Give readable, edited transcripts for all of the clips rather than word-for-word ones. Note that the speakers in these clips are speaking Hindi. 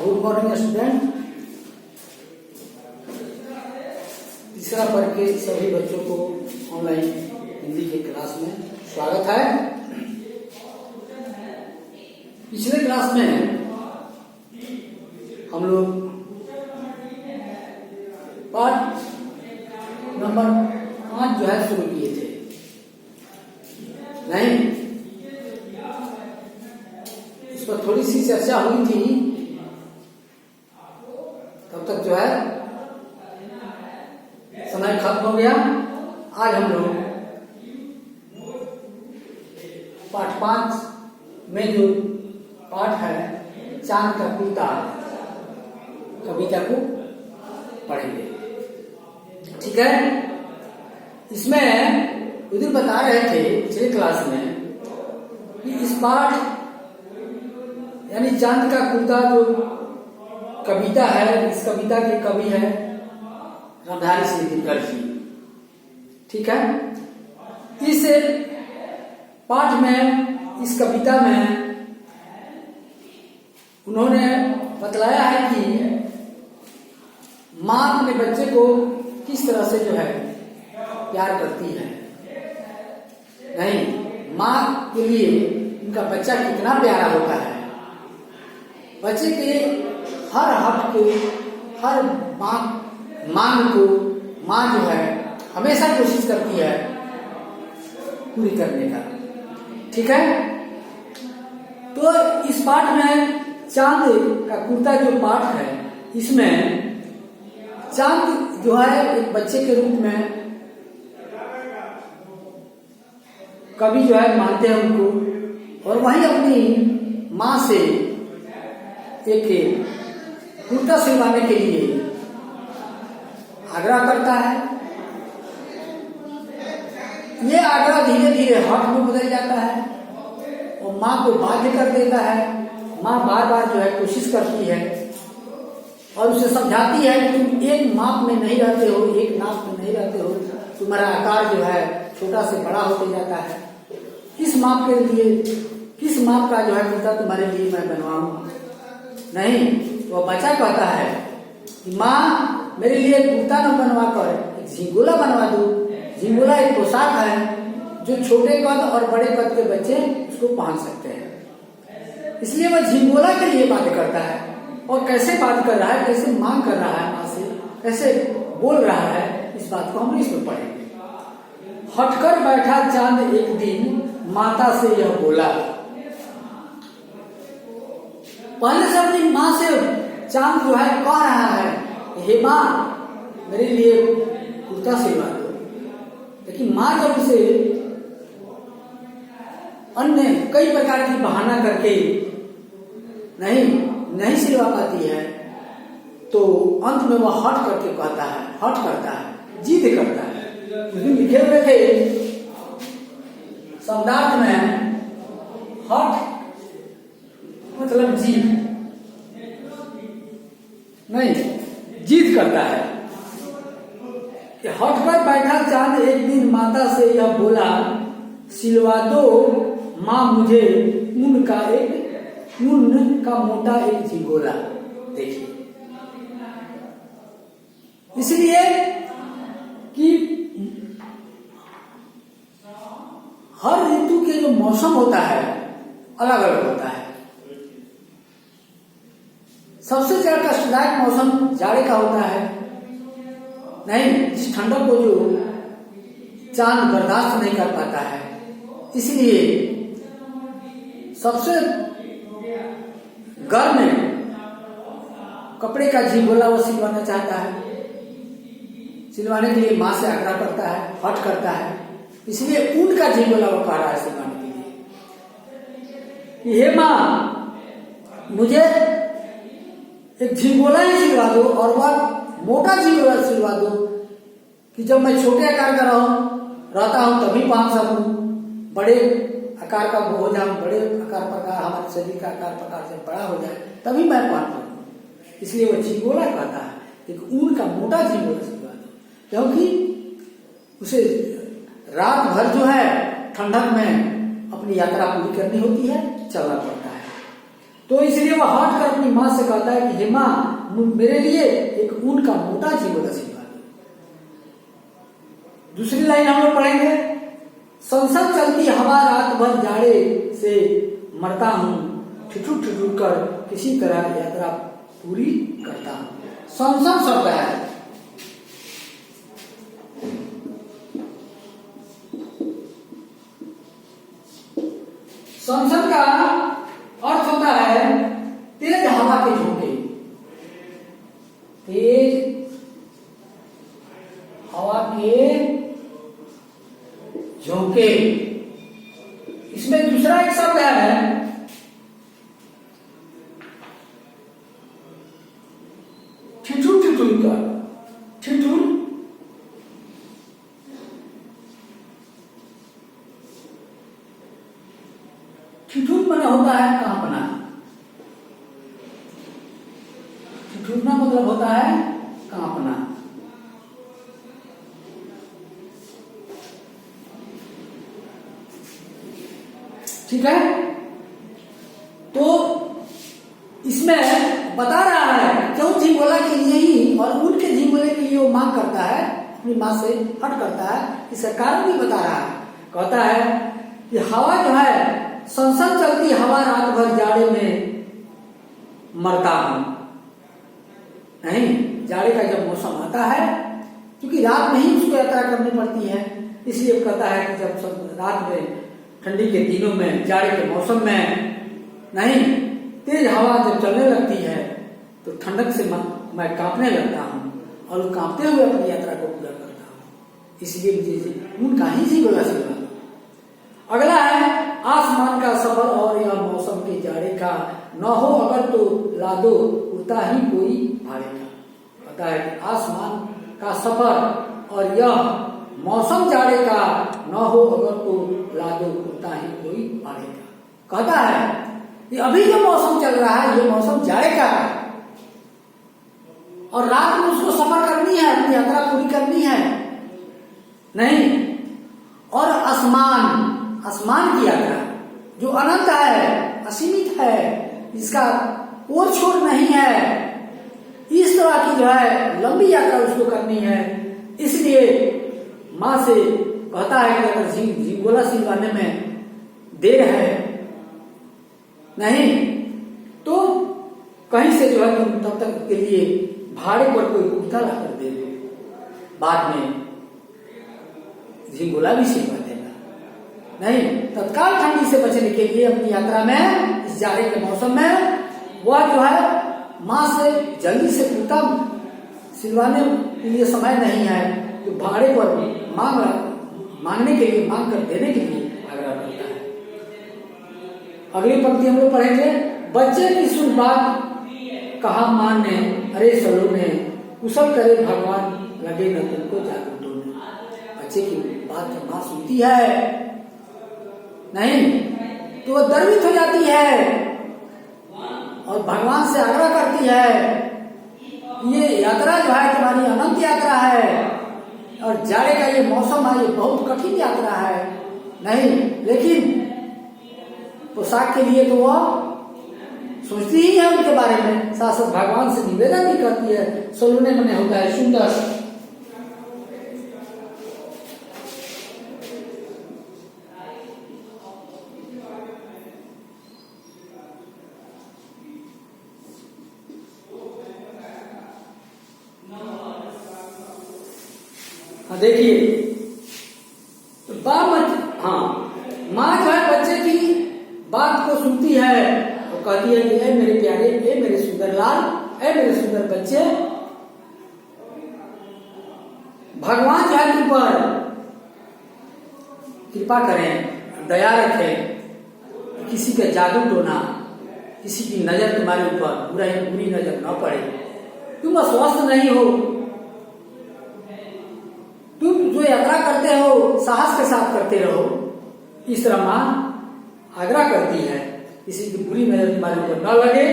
Good morning student. तीसरा वर्ग के सभी बच्चों को ऑनलाइन हिंदी के क्लास में स्वागत है। पिछले क्लास में हम लोग पाठ नंबर 5 जो है शुरू किए थे। नहीं, इस पर थोड़ी सी चर्चा हुई थी, तब तक जो है समय खत्म हो गया। आज हम लोग पाठ 5 में जो पाठ है चांद का कुर्ता कविता को पढ़ेंगे। ठीक है, इसमें उधर बता रहे थे पिछले क्लास में कि इस पाठ यानी चांद का कुर्ता जो कविता है, इस कविता के कवि है रामधारी सिंह दिनकर जी। ठीक है, इस पाठ में, इस कविता में उन्होंने बतलाया है कि माँ अपने बच्चे को किस तरह से जो है प्यार करती है। नहीं, माँ के लिए उनका बच्चा कितना प्यारा होता है। बच्चे के हर हक के, हर मांग को माँ जो है हमेशा कोशिश करती है पूरी करने का। ठीक है, तो इस पाठ में चांद का कुर्ता जो पाठ है, इसमें चांद जो है एक बच्चे के रूप में कवि जो है मानते हैं उनको, और वही अपनी माँ से एक कुर्ता सिलवाने के लिए आग्रह करता है। ये आग्रह धीरे धीरे हक में बदल जाता है और माँ को बाध्य कर देता है। माँ बार बार जो है कोशिश करती है और उसे समझाती है कि तुम एक माप में नहीं रहते हो, एक नाप में नहीं रहते हो, तुम्हारा आकार जो है छोटा से बड़ा होते जाता है। किस माप के लिए, किस माप का जो है कुर्ता तुम्हारे लिए मैं बनवाऊं? नहीं, वो बच्चा कहता है कि माँ मेरे लिए कुर्ता न बनवा कर एक झिंगोला बनवा दो। झिंगोला एक पोशाक है जो छोटे कद और बड़े कद के बच्चे उसको पहन सकते हैं। इसलिए वह झिंगोला के लिए बात करता है। और कैसे बात कर रहा है, कैसे मांग कर रहा है माँ से, कैसे बोल रहा है, इस बात को हम इसमें पढ़ेंगे। हटकर बैठा चांद एक दिन माता से यह बोला। पहले से अपनी माँ से चांद जो है कह रहा है, हे माँ मेरे लिए कुर्ता सिलवा दो। लेकिन माँ जब उसे अन्य कई प्रकार की बहाना करके नहीं सिलवा पाती है, तो अंत में वह हट करके कहता है, हट करता है, जिद करता है। लिखे हुए थे शब्दार्थ में हट मतलब जिद नहीं, जिद करता है। हट कर बैठा चांद एक दिन माता से यह बोला, सिलवा दो माँ मुझे ऊन का मोटा एक झिंगोला। देखिए, इसलिए कि हर ऋतु के जो मौसम होता है अलग अलग होता है। सबसे ज्यादा कष्टदायक मौसम जाड़े का होता है। नहीं, इस ठंडक को जो चांद बर्दाश्त नहीं कर पाता है, इसलिए सबसे गर्म कपड़े का झिंगोला वो सिलवाना चाहता है। सिलवाने के लिए माँ से आग्रह करता है, हट करता है। इसलिए ऊन का झिंगोला वो कह रहा है सिलवाने के लिए। हे माँ मुझे एक झिंगोला ही सिलवा दो, और वह मोटा झिंगोला सिलवा दो कि जब मैं छोटे आकार का रहता हूं तभी पहन सकूं, बड़े आकार का हो जाऊं, बड़े आकार प्रकार हमारे शरीर का आकार प्रकार से बड़ा हो जाए तभी मैं पहन पाऊं। इसलिए वो झिंगोला कहता है, एक ऊन का मोटा झिंगोला सिलवा दो, क्योंकि उसे रात भर जो है ठंडक में अपनी यात्रा पूरी करनी होती है, चलना पड़ता है। तो इसलिए वह हट कर अपनी माँ से कहता है कि हे माँ, मेरे लिए एक ऊन का मोटा झिंगोला सिलवा दो। दूसरी लाइन हम लोग पढ़ेंगे, संसद चलती हवा रात भर जाड़े से मरता हूं, ठिठुर ठिठुर कर किसी तरह यात्रा पूरी करता हूं। संसद शब्द है, संसद का अर्थ होता है तेज हवा के झोंके, तेज हवा के झोंके। इसमें दूसरा एक शब्द है ठिठुर ठिठुर कर, ठिठुर ठिठुर माने होता है कांपना, ठिठुरना मतलब होता है कांपना। ठीक है, तो इसमें बता रहा है क्यों झिंगोला के लिए ही और उनके झिंगोले के लिए वो मांग करता है, अपनी मां से हट करता है, इसका कारण भी बता रहा है। कहता है कि हवा जो है, संसद चलती हवा रात भर जाड़े में मरता हूं। नहीं, जाड़े का जब मौसम आता है, क्योंकि रात में ही उसको यात्रा करनी पड़ती है, इसलिए कहता है कि जब रात में ठंडी के दिनों में, जाड़े के मौसम में नहीं, तेज हवा जब चलने लगती है तो ठंडक से मैं कांपने लगता हूं और कांपते हुए अपनी यात्रा को पूरा करता हूं। इसलिए मुझे उनका ही झिंगोला सिलवा दो। अगला है आसमान का सफर और यह मौसम के जाड़े का, न हो अगर तो लादो उड़ता ही कोई भाड़े का। कहता है कि आसमान का सफर और यह मौसम जाड़े का, न हो अगर तो लादो उड़ता ही कोई भाड़े का। कहता है कि अभी जो मौसम चल रहा है ये मौसम जाड़े का है और रात में उसको सफर करनी है, अपनी यात्रा पूरी करनी है। नहीं, और आसमान की यात्रा जो अनंत है, असीमित है, इसका कोई छोर नहीं है, इस तरह की जो है लंबी यात्रा उसको करनी है। इसलिए मां से कहता है कि अगर झिंगोला सिलवाने में देर है नहीं तो कहीं से जो है तुम तब तक के लिए भाड़े पर कोई कुर्ता ला कर दे दो, बाद में झिंगोला भी सिलवा देना। नहीं, तत्काल ठंडी से बचने के लिए अपनी यात्रा में, इस जाड़े के मौसम में वह जो है मां से जल्दी से कुर्ता सिलवाने के लिए समय नहीं है, तो भाड़े पर मांगने के लिए, मांग कर देने के लिए आग्रह करता है। अगली पंक्ति हम लोग पढ़ेंगे, बच्चे की सुन बात कहा मां ने, अरे सलोने कुशल करे भगवान लगे न तुमको जादू टोने। बच्चे की बात जब मां सुनती है नहीं तो वह गर्वित हो जाती है और भगवान से आग्रह करती है, ये यात्रा जो है तुम्हारी अनंत यात्रा है और जाड़े का ये मौसम है, ये बहुत कठिन यात्रा है। नहीं, लेकिन पोशाक के लिए तो वह सोचती ही है उनके बारे में, साथ साथ भगवान से निवेदन भी करती है। सलोने मने होता है सुंदर। देखिए, माँ जो है बच्चे की बात को सुनती है और कहती है कि ए मेरे प्यारे, ए मेरे सुंदर लाल, ए मेरे सुंदर बच्चे, भगवान जो है तुम पर कृपा करें, दया रखें, किसी का जादू टोना, किसी की नजर तुम्हारे ऊपर बुरी नजर न पड़े, तुम अस्वस्थ नहीं हो, तुम जो यात्रा करते हो साहस के साथ करते रहो। इस तरह मां आग्रह करती है, किसी की बुरी नजर तुम्हारे ऊपर न लगे,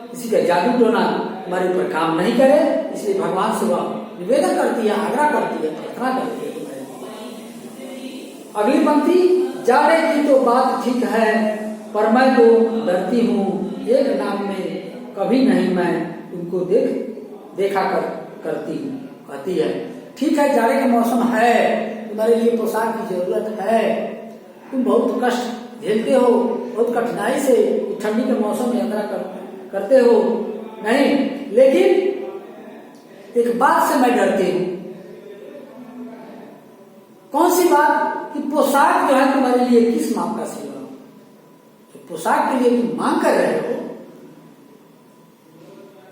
किसी का जादू टोना तुम्हारे ऊपर काम नहीं करे, इसलिए भगवान से वह निवेदन करती है, आग्रह करती है, प्रार्थना करती है तुम्हारे। अगली पंक्ति, जाड़े की तो बात ठीक है पर मैं तो डरती हूँ एक नाम में कभी नहीं मैं तुमको देखा करती हूँ। कहती है ठीक है, जाड़े का मौसम है, तुम्हारे लिए पोशाक की जरूरत है, तुम बहुत कष्ट झेलते हो, बहुत कठिनाई से ठंडी के मौसम में यात्रा करते हो, नहीं, लेकिन एक बात से मैं डरती हूँ। कौन सी बात? कि पोशाक जो है तुम्हारे लिए किस माप का सिलवा, तो पोशाक के लिए तुम मांग कर रहे हो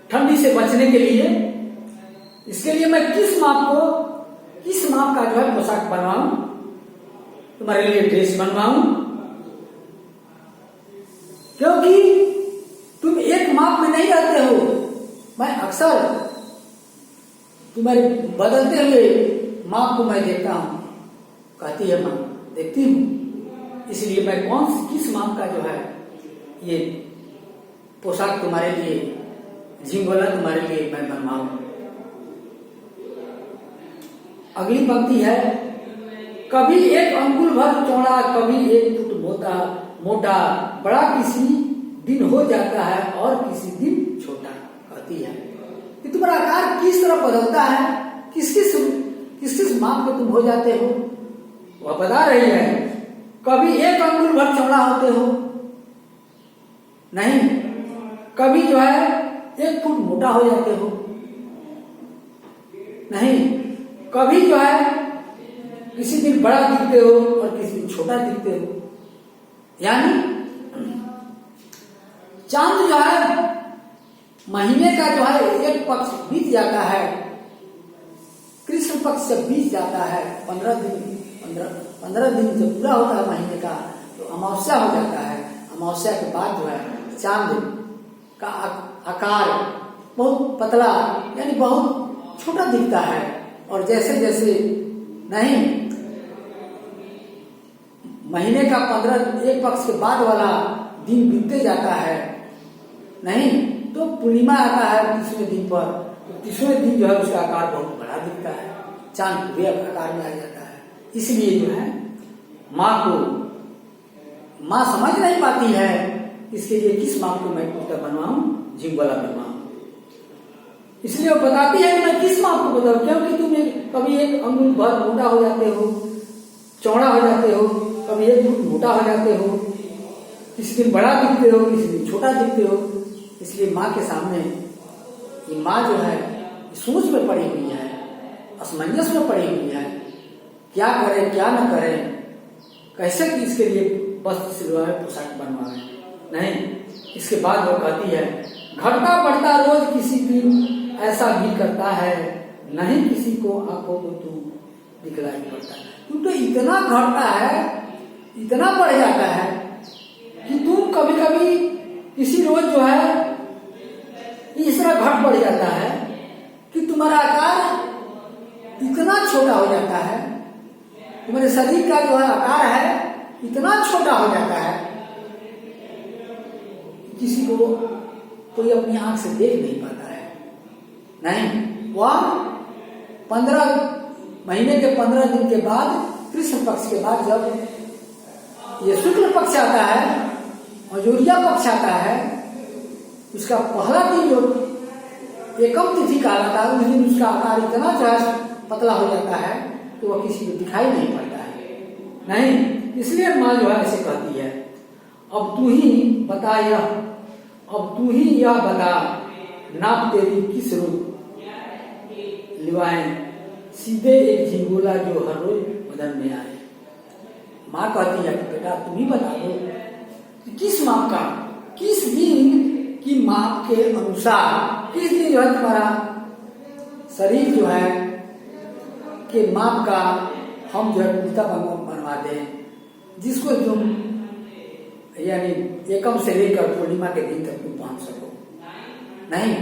ठंडी से बचने के लिए, इसके लिए मैं किस माप का जो है पोशाक बनवाऊं, तुम्हारे लिए ड्रेस बनवाऊं, क्योंकि तुम एक माप में नहीं रहते हो। मैं अक्सर तुम्हारे बदलते हुए माप को मैं देखता हूं। कहती है मां देखती हूं, इसलिए मैं किस माप का जो है ये पोशाक तुम्हारे लिए, झिंगोला तुम्हारे लिए मैं बनवाऊं। अगली पंक्ति है, कभी एक अंगुल भर चौड़ा, कभी एक फुट मोटा, बड़ा किसी दिन हो जाता है और किसी दिन छोटा। कहती है कि तुम्हारा आकार किस तरह बदलता है, किस किस माप में तुम हो जाते हो, वह बता रही है। कभी एक अंगुल भर चौड़ा होते हो, नहीं, कभी जो है 1 फुट मोटा हो जाते हो, नहीं, कभी जो है किसी दिन बड़ा दिखते हो और किसी दिन छोटा दिखते हो। यानी चांद जो है महीने का जो है एक पक्ष बीत जाता है, कृष्ण पक्ष से बीत जाता है 15 दिन जब पूरा होता है महीने का तो अमावस्या हो जाता है। अमावस्या के बाद जो है चांद का आकार बहुत पतला यानी बहुत छोटा दिखता है, और जैसे जैसे नहीं महीने का 15 एक पक्ष के बाद वाला दिन बीतते जाता है, नहीं तो पूर्णिमा आता है 30वें दिन पर, तो 30वें दिन जो है उसका आकार बहुत बड़ा दिखता है, चांद पूरे आकार में आ जाता है। इसलिए जो है माँ समझ नहीं पाती है, इसके लिए किस माप को मैं कुर्ता बनवाऊं, झिंगोला बनवाऊं। इसलिए वो बताती है कि मैं किस माप को बताऊं, क्योंकि तुम कभी एक अंगुल भर मोटा हो जाते हो, चौड़ा हो जाते हो, कभी 1 फुट मोटा हो जाते हो, किसी दिन बड़ा दिखते हो, किसी दिन छोटा दिखते हो। इसलिए माँ के सामने ये माँ जो है सोच में पड़ी हुई है, असमंजस में पड़ी हुई है, क्या करे क्या न करे, कैसे कि इसके लिए वस्त्र सिलवाए, पोशाक बनवाए। नहीं, इसके बाद वो कहती है, घटता बढ़ता रोज किसी दिन ऐसा भी करता है, नहीं किसी को आंखों को तू दिखलाई पड़ता है। तुम तो इतना घटता है, इतना बढ़ जाता है कि तुम कभी कभी किसी रोज जो है इस तरह घट बढ़ जाता है कि तुम्हारा आकार इतना छोटा हो जाता है, तुम्हारे शरीर का जो है आकार है इतना छोटा हो जाता है, किसी को कोई अपनी आंख से देख नहीं पाता है। नहीं, वह 15 महीने के 15 दिन के बाद, कृष्ण पक्ष के बाद जब ये शुक्ल पक्ष आता है और जोरिया पक्ष आता है, उसका पहला दिन जो एकम तिथि कहलाता है, उस दिन उसका आकार इतना जो है पतला हो जाता है तो वह किसी को दिखाई नहीं पड़ता है। नहीं, इसलिए माँ जो है ऐसे कहती है, अब तू ही बता यह बता, नाप तेरी किस रूप लिवाएं, सीधे एक झिंगोला जो हर रोज बदन में आए। माँ कहती है कि बेटा तुम ही बता दो किस माप का, किस दिन की माप के अनुसार, किस दिन जो है तुम्हारा शरीर जो है के माप का हम जो है कुर्ता बनवा दें, जिसको तुम यानी एकम से लेकर पूर्णिमा के दिन तक तुम पहुंच सको। नहीं,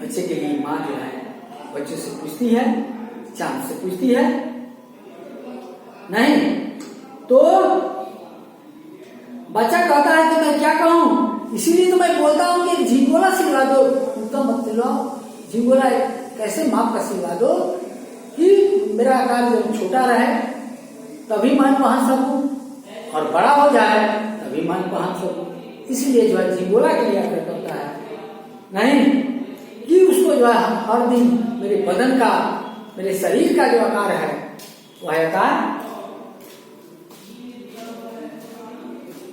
बच्चे के लिए माँ जो है बच्चे से पूछती है, चांद से पूछती है। नहीं तो बच्चा कहता है कि मैं क्या कहूं, इसीलिए तो मैं बोलता हूं कि झिंगोला सिलवा दो, कुर्ता मत सिलवाओ, झिंगोला कैसे माप का सिलवा दो कि मेरा आकार जब छोटा रहे तभी मैं पहन सकूं, और बड़ा हो जाए तभी मैं पहन सकूं। इसलिए जो है झिंगोला क्रिया करता है, नहीं कि उसको जो है हर दिन मेरे बदन का, मेरे शरीर का जो आकार है वह आकार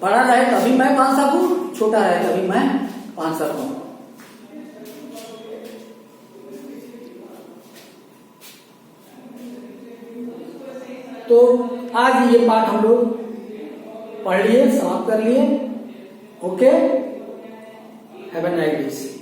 बड़ा रहे तभी मैं बांध सकूं, छोटा रहे तभी मैं बांध सकूं। तो आज ये पाठ हम लोग पढ़ लिए, समाप्त कर लिए। Okay, have a nice day.